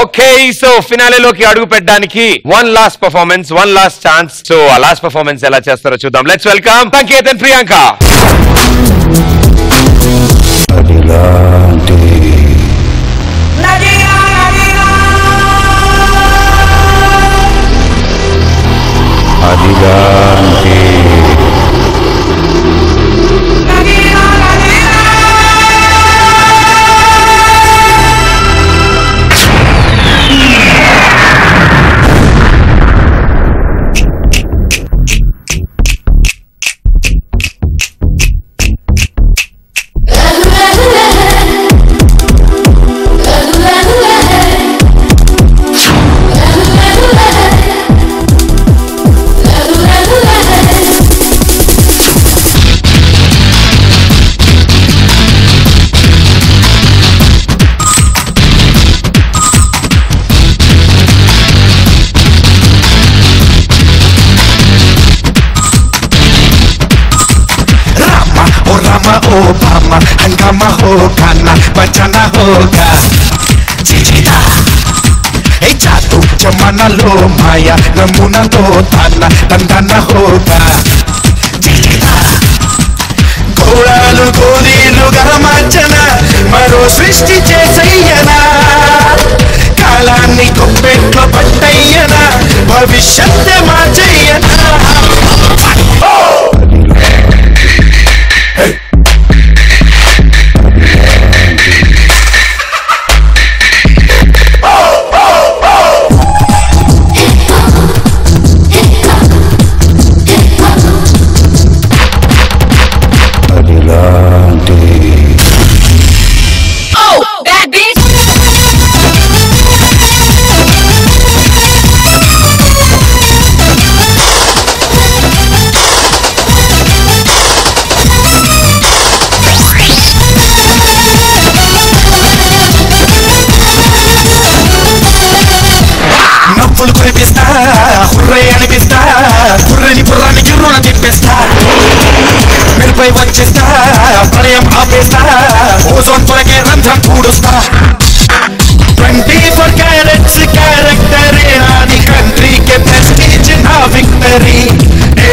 Okay, so ఫినాలేలోకి అడుగు పెట్టడానికి one last performance, one last chance. So ఆ లాస్ట్ పర్ఫార్మెన్స్ ఎలా చేస్తారో చూద్దాం. Let's welcome Sanket and Priyanka. Obama हंगामा होगा ना बचाना होगा जीता जादू जमाना लो माया नमूना तो थाना दंडाना होगा जीता घोड़ालू गोलीलू गरमाचना मरो सृष्टि చేసయ్యనా కాలాన్ని కొప్పెట్లో పట్టయ్యనా భవిష్యత్తు మార్చయ్యనా వచ్చేస్తా ప్రళయం ఆపేస్తా ఓజోన్ పొరకే రంధ్రం పూడుస్తా 24 క్యారెట్స్ క్యారెక్టరే నాది కంట్రీకే ప్రెస్టీజ్ నా విక్టరీ ఏ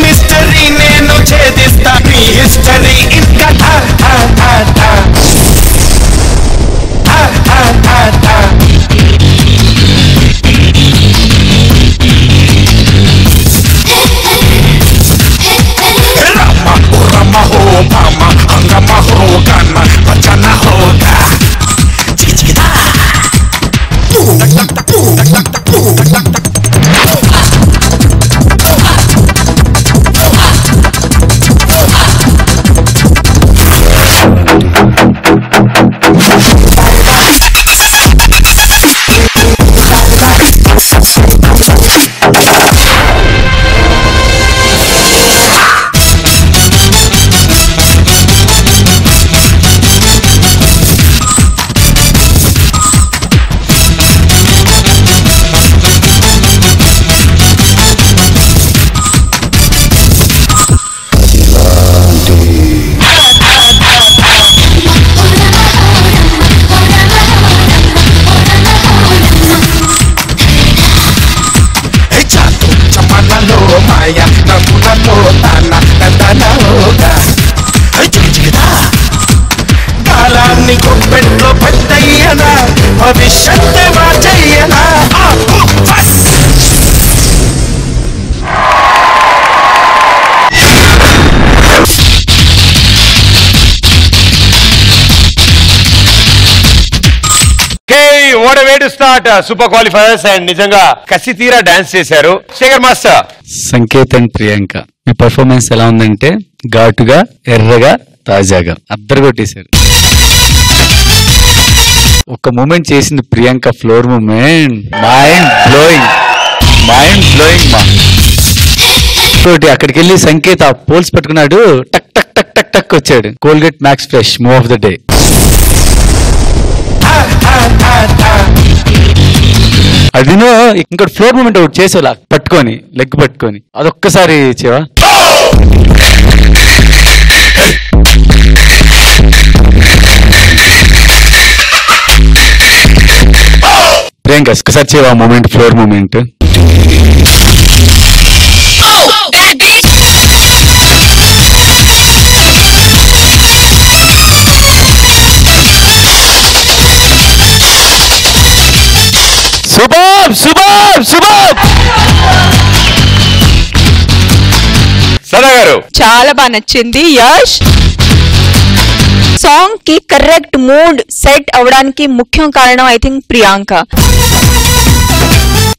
మిస్టరీ నేను ఛేదిస్తా నీ హిస్టరీ ఇంకా కాలాన్ని కొప్పెట్లో పట్టయ్యనా భవిష్యత్తు మార్చయ్యనా what a way to start super qualifiers and నిజంగా కసి తీరా డాన్స్ చేశారు. శేఖర్ మాస్టర్, సంకేత్ అండ్ ప్రియాంక మీ పర్ఫార్మెన్స్ ఎలా ఉందంటే ఘాటుగా ఎర్రగా తాజాగా అద్దరు కొట్టేశారు. ఒక మూమెంట్ చేసింది Priyanka, floor moment mind blowing మా తోటి అక్కడికి వెళ్ళి సంకేత్ ఆ పోల్స్ పట్టుకున్నాడు, టక్ టక్ టక్ టక్ టక్ వచ్చాడు. Colgate Max Fresh move of the day. అదినో ఇంకోటి ఫ్లోర్ మూమెంట్ ఒకటి చేసేలా పట్టుకొని లెగ్ పట్టుకొని అదొక్కసారి చేవా. ప్రియాంక ఒకసారి చేయవా moment, floor moment. Super super super. Sada గారు చాలా బాగా నచ్చింది యష్. సాంగ్ కి కరెక్ట్ మూడ్ సెట్ అవడానికి ముఖ్యం కారణం ఐ థింక్ ప్రియాంక.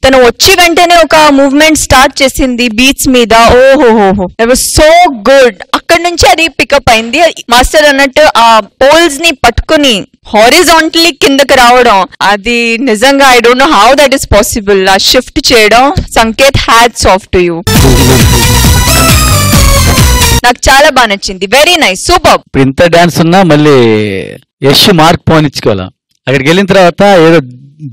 తను వచ్చి వెంటనే ఒక మూవ్మెంట్ స్టార్ట్ చేసింది బీట్స్ మీద. ఓహోహోహో ఇట్ వాస్ సో గుడ్. అక్కడి నుంచి అది పికప్ అయింది. మాస్టర్ అన్నట్టు ఆ పోల్స్ ని పట్టుకుని హారిజాంటలీ కిందకి రావడం, అది నిజంగా I don't know how that is possible. ఆ షిఫ్ట్ చేయడం, Sanket hats off to you. నాకు చాలా బాగా నచ్చింది. Very nice, super. ఇప్పుడు ఇంత డాన్స్ ఉన్నా మళ్ళీ యష్ మార్క్ పోనిచ్చుకోవాలా. అక్కడికి వెళ్ళిన తర్వాత ఏదో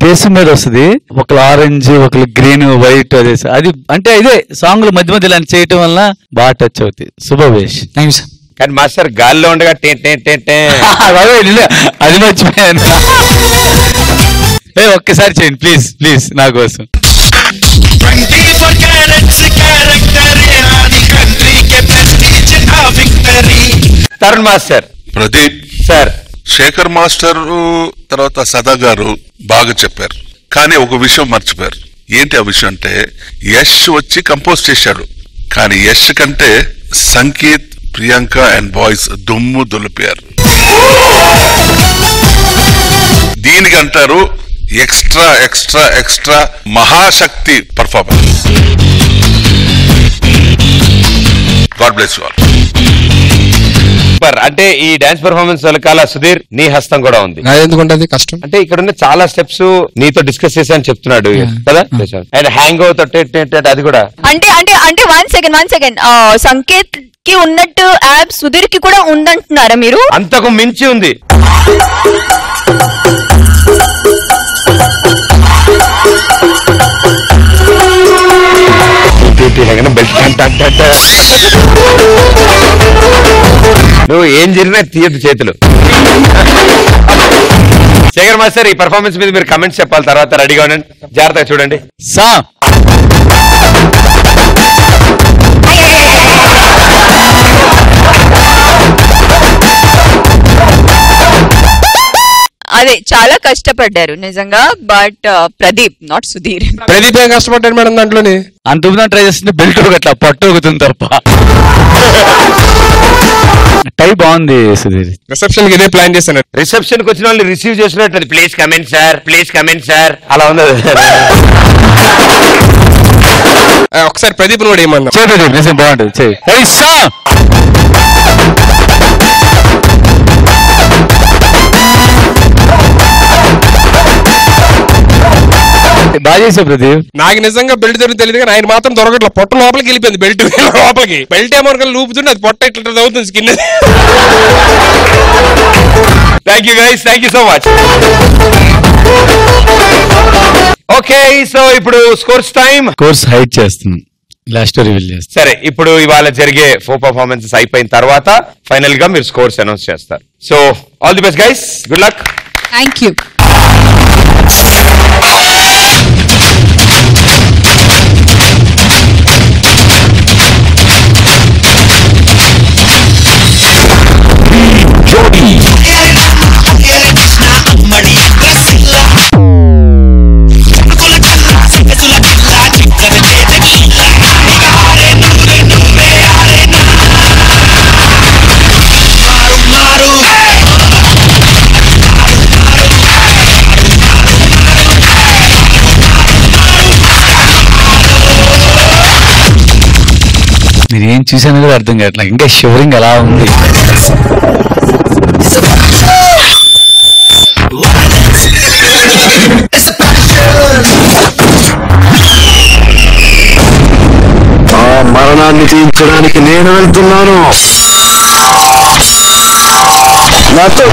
దేశం మీద వస్తుంది, ఒకళ్ళు ఆరెంజ్ ఒకళ్ళు గ్రీన్ వైట్ అదే అది అంటే ఇదే సాంగ్ లో మధ్య మధ్యలో చేయటం వల్ల బాగా టచ్ అవుతుంది. సూపర్ వేష్. Thank you sir. కానీ మాస్టర్ గాల్లో ఉండగా అది మర్చిపోయాను. ఒక్కసారి చేయండి ప్లీజ్ ప్లీజ్ నా కోసం. 24 carats character आदि कंट्री के प्रेस्टीज ना victory. Tarun master. Pradeep sir Shekhar master తర్వాత సదా గారు బాగా చెప్పారు, కానీ ఒక విషయం మర్చిపోయారు. ఏంటి ఆ విషయం అంటే యష్ వచ్చి కంపోజ్ చేశాడు, కానీ యష్ కంటే సంకేత్, ప్రియాంక అండ్ బాయ్స్ దుమ్ము దులిపారు. దీనికి అంటారు extra extra extra Mahashakti performance. God bless you all. అంటే ఈ డాన్స్ పెర్ఫార్మెన్స్ వెనకాల సుధీర్ నీ హస్తం కూడా ఉంది. ఎందుకుంటది కష్టం అంటే ఇక్కడ ఉన్న చాలా స్టెప్స్ నీతో డిస్కస్ చేశాను చెప్తున్నాడు కదా. అండ్ హ్యాంగ్ అవుతా అది కూడా అంటే అంటే అంటే వన్ సెకండ్ సంకేత్ కి ఉన్నట్టు యాప్ సుధీర్ కి కూడా ఉందంటున్నారా మీరు? అంతకు మించి ఉంది. నువ్వు ఏం జరిగినా తీయదు చేతులు. శేఖర్ మాస్టర్ ఈ పర్ఫార్మెన్స్ మీద మీరు కమెంట్స్ చెప్పాలి, తర్వాత రెడీగా ఉండండి, జాగ్రత్తగా చూడండి. అదే చాలా కష్టపడ్డారు నిజంగా, బట్ ప్రదీప్ నాట్ సుధీర్. ప్రదీప్ ఏం కష్టపడ్డాడు మేడం దాంట్లోని? అంత ట్రై చేస్తుంది, బెల్ట్ అట్లా పట్టు ఒకతుంది తప్ప. టై బాగుంది సుధీర్. రిసెప్షన్ కి ఇదే ప్లాన్ చేశాను. రిసెప్షన్ కి వచ్చిన వాళ్ళు రిసీవ్ చేసినట్టు please comment sir, please comment sir అలా ఉంది. ఒకసారి ప్రదీప్ కూడా ఏమన్నా బాగుంటుంది. బాగా చేసా ప్రదీప్. నాకు నిజంగా బెల్ట్ దొరికి తెలియదు, కానీ ఆయన మాత్రం దొరకట్లా. పొట్ట లోపలికి వెళ్ళిపోయింది బెల్ట్ లోపలికి. బెల్ట్ ఏమో లూపుతుంటే అది పొట్ట ఇట్లా అవుతుంది skin. Thank you guys, thank you so much. Okay, so ఇప్పుడు స్కోర్స్ టైం. కోర్స్ హైడ్ చేస్తున్నాం, లాస్ట్ రివీల్ చేస్తాం. సరే, ఇప్పుడు ఇవాళ జరిగే 4 పర్ఫార్మెన్సెస్ అయిపోయిన తర్వాత ఫైనల్ గా మీరు స్కోర్స్ అనౌన్స్ చేస్తారు. So all the best guys, good luck. Thank you. మీరు ఏం చూసానో కూడా అర్థం కావట్లా, ఇంకా షివరింగ్ ఎలా ఉంది. ఆ మరణాన్ని తీర్చడానికి నేను వెళ్తున్నాను. నాతో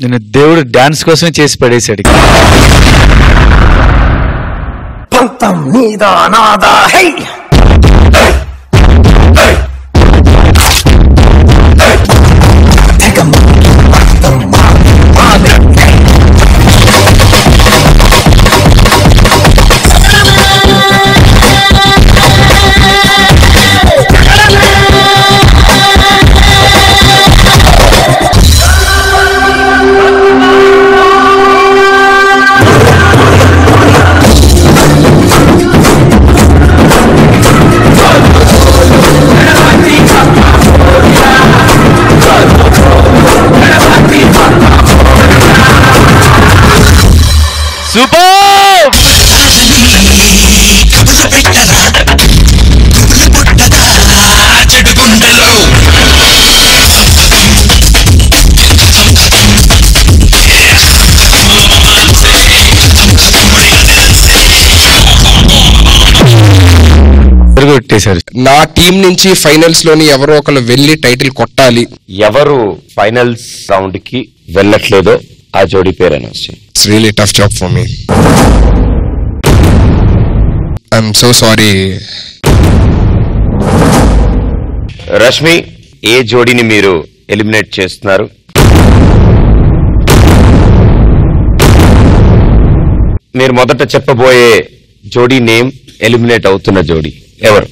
నేను దేవుడు డాన్స్ కోసమే చేసి పడేశాడు. సొంతం నీదా నాదా హై సూపర్ కొట్టేశారు. నా టీం నుంచి ఫైనల్స్ లోని ఎవరో ఒకరు వెళ్ళి టైటిల్ కొట్టాలి. ఎవరు ఫైనల్స్ రౌండ్ కి వెళ్ళట్లేదో ఆ జోడీ పేరు అనౌన్స్ చేయండి. It's really tough job for me. I'm so sorry. Rashmi, ఏ జోడీని మీరు ఎలిమినేట్ చేస్తున్నారు? మీరు మొదట చెప్పబోయే జోడీ నేమ్ ఎలిమినేట్ అవుతున్న జోడీ ఎవరు?